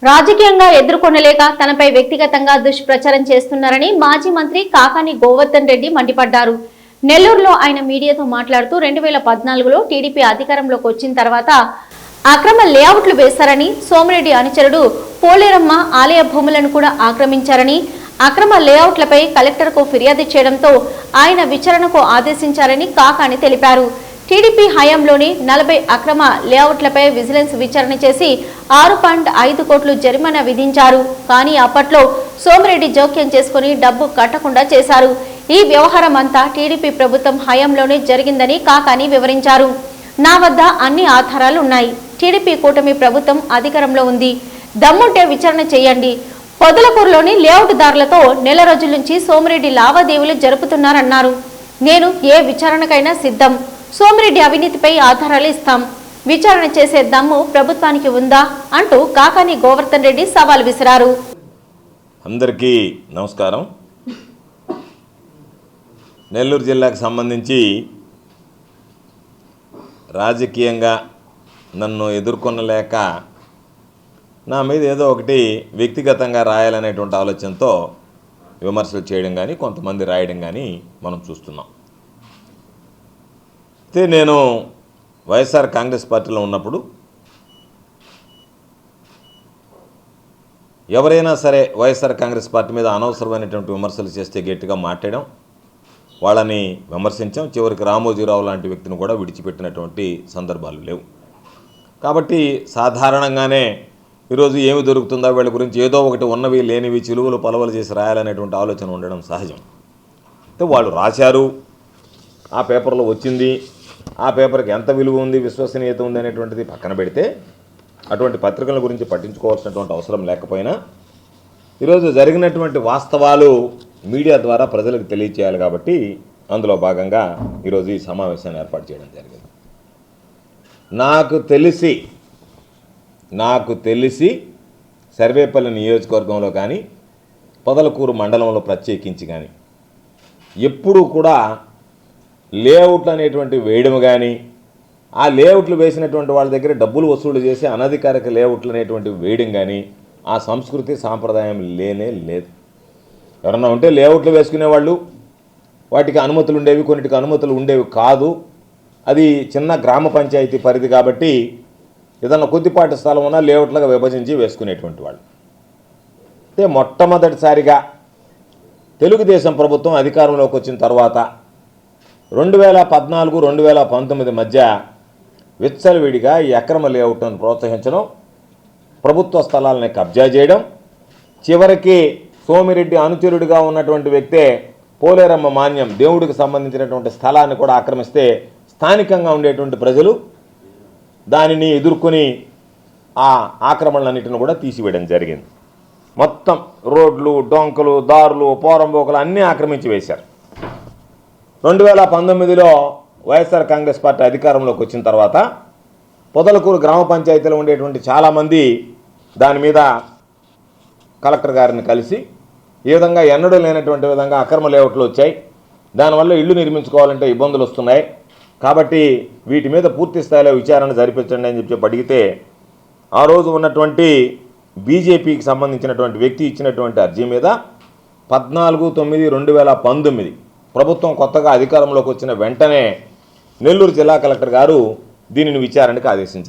రాజకీయంగా ఎదుర్కొనలేక తనపై వ్యక్తిగతంగా దుష్ప్రచారం చేస్తున్నారని మాజీ మంత్రి కాకాని గోవర్ధన్ రెడ్డి మండిపడ్డారు. నెల్లూరులో ఆయన మీడియాతో మాట్లాడుతూ 2014లో టీడీపీ అధికారంలోకి వచ్చిన తర్వాత అక్రమ లేఅవుట్లు వేశారని, సోమిరెడ్డి అనుచరుడు పోలేరమ్మ ఆలయ భూములను కూడా ఆక్రమించారని, అక్రమ లేఅవుట్లపై కలెక్టర్కు ఫిర్యాదు చేయడంతో ఆయన విచారణకు ఆదేశించారని కాకాని తెలిపారు. టీడీపీ హయాంలోని 40 అక్రమ లేఅవుట్లపై విజిలెన్స్ విచారణ చేసి 6.5 కోట్లు జరిమానా విధించారు. కానీ అప్పట్లో సోమిరెడ్డి జోక్యం చేసుకుని డబ్బు కట్టకుండా చేశారు. ఈ వ్యవహారం అంతా టీడీపీ ప్రభుత్వం హయాంలోనే జరిగిందని కాకాని వివరించారు. నా వద్ద అన్ని ఆధారాలు ఉన్నాయి. టీడీపీ కూటమి ప్రభుత్వం అధికారంలో ఉంది. దమ్ముంటే విచారణ చేయండి. పొదలకూరులోని లేఅవుట్దారులతో నెల రోజుల నుంచి సోమిరెడ్డి లావాదేవీలు జరుపుతున్నారన్నారు. నేను ఏ విచారణకైనా సిద్ధం. సోమిరెడ్డి అవినీతిపై ఆధారాలు ఇస్తాం. విచారణ చేసే దమ్ము ప్రభుత్వానికి ఉందా అంటూ కాకాని గోవర్ధన్ రెడ్డి సవాల్ విసిరారు. అందరికీ నమస్కారం. నెల్లూరు జిల్లాకు సంబంధించి రాజకీయంగా నన్ను ఎదుర్కొనలేక నా మీద ఏదో ఒకటి వ్యక్తిగతంగా రాయాలనేటువంటి ఆలోచనతో విమర్శలు చేయడం కానీ కొంతమంది రాయడం కానీ మనం చూస్తున్నాం. అయితే నేను వైఎస్ఆర్ కాంగ్రెస్ పార్టీలో ఉన్నప్పుడు ఎవరైనా సరే వైఎస్ఆర్ కాంగ్రెస్ పార్టీ మీద అనవసరమైనటువంటి విమర్శలు చేస్తే గట్టిగా మాట్లాడడం, వాళ్ళని విమర్శించాం. చివరికి రామోజీరావు లాంటి వ్యక్తిని కూడా విడిచిపెట్టినటువంటి సందర్భాలు లేవు. కాబట్టి సాధారణంగానే ఈరోజు ఏమి దొరుకుతుందో వీళ్ళ గురించి ఏదో ఒకటి ఉన్నవి లేనివి చిలువలు పలవలు చేసి రాయాలనేటువంటి ఆలోచన ఉండడం సహజం. అయితే వాళ్ళు రాశారు, ఆ పేపర్లో వచ్చింది, ఆ పేపర్కి ఎంత విలువ ఉంది, విశ్వసనీయత ఉంది అనేటువంటిది పక్కన పెడితే అటువంటి పత్రికల గురించి పట్టించుకోవాల్సినటువంటి అవసరం లేకపోయినా ఈరోజు జరిగినటువంటి వాస్తవాలు మీడియా ద్వారా ప్రజలకు తెలియచేయాలి. కాబట్టి అందులో భాగంగా ఈరోజు ఈ సమావేశాన్ని ఏర్పాటు చేయడం జరిగింది. నాకు తెలిసి సర్వేపల్లి నియోజకవర్గంలో కానీ పొదలకూరు మండలంలో ప్రత్యేకించి కానీ ఎప్పుడూ కూడా లేఅవుట్లు అనేటువంటి వేయడం కానీ, ఆ లేఅవుట్లు వేసినటువంటి వాళ్ళ దగ్గర డబ్బులు వసూలు చేసి అనధికారిక లేఅవుట్లు అనేటువంటి వేయడం కానీ ఆ సంస్కృతి సాంప్రదాయం లేనే లేదు. ఎవరన్నా ఉంటే లేఅవుట్లు వేసుకునేవాళ్ళు, వాటికి అనుమతులు ఉండేవి, కొన్నిటికి అనుమతులు ఉండేవి కాదు. అది చిన్న గ్రామ పంచాయతీ పరిధి కాబట్టి ఏదన్నా కొద్దిపాటి స్థలం ఉన్నా లేఅవుట్లుగా విభజించి వేసుకునేటువంటి వాళ్ళు. అంటే మొట్టమొదటిసారిగా తెలుగుదేశం ప్రభుత్వం అధికారంలోకి వచ్చిన తర్వాత 2014-2019 మధ్య విచ్చలవిడిగా ఈ అక్రమ లేఅవుట్ను ప్రోత్సహించడం, ప్రభుత్వ స్థలాలని కబ్జా చేయడం, చివరికి సోమిరెడ్డి అనుచరుడిగా ఉన్నటువంటి వ్యక్తే పోలేరమ్మ మాన్యం దేవుడికి సంబంధించినటువంటి స్థలాన్ని కూడా ఆక్రమిస్తే స్థానికంగా ఉండేటువంటి ప్రజలు దానిని ఎదుర్కొని ఆ ఆక్రమణలన్నింటిని కూడా తీసివేయడం జరిగింది. మొత్తం రోడ్లు, డొంకలు, దారులు, పోరంబోకలు అన్నీ ఆక్రమించి వేశారు. 2019లో వైఎస్ఆర్ కాంగ్రెస్ పార్టీ అధికారంలోకి వచ్చిన తర్వాత పొదలకూరు గ్రామ పంచాయతీలో ఉండేటువంటి చాలామంది దాని మీద కలెక్టర్ గారిని కలిసి ఈ విధంగా ఎన్నడూ లేనటువంటి విధంగా అక్రమ లేఅవుట్లు వచ్చాయి, దానివల్ల ఇళ్ళు నిర్మించుకోవాలంటే ఇబ్బందులు వస్తున్నాయి, కాబట్టి వీటి మీద పూర్తి స్థాయిలో విచారణ జరిపించండి అని చెప్పి అడిగితే ఆ రోజు ఉన్నటువంటి బీజేపీకి సంబంధించినటువంటి వ్యక్తి ఇచ్చినటువంటి అర్జీ మీద 14/9/2019 ప్రభుత్వం కొత్తగా అధికారంలోకి వచ్చిన వెంటనే నెల్లూరు జిల్లా కలెక్టర్ గారు దీనిని విచారణకు ఆదేశించారు.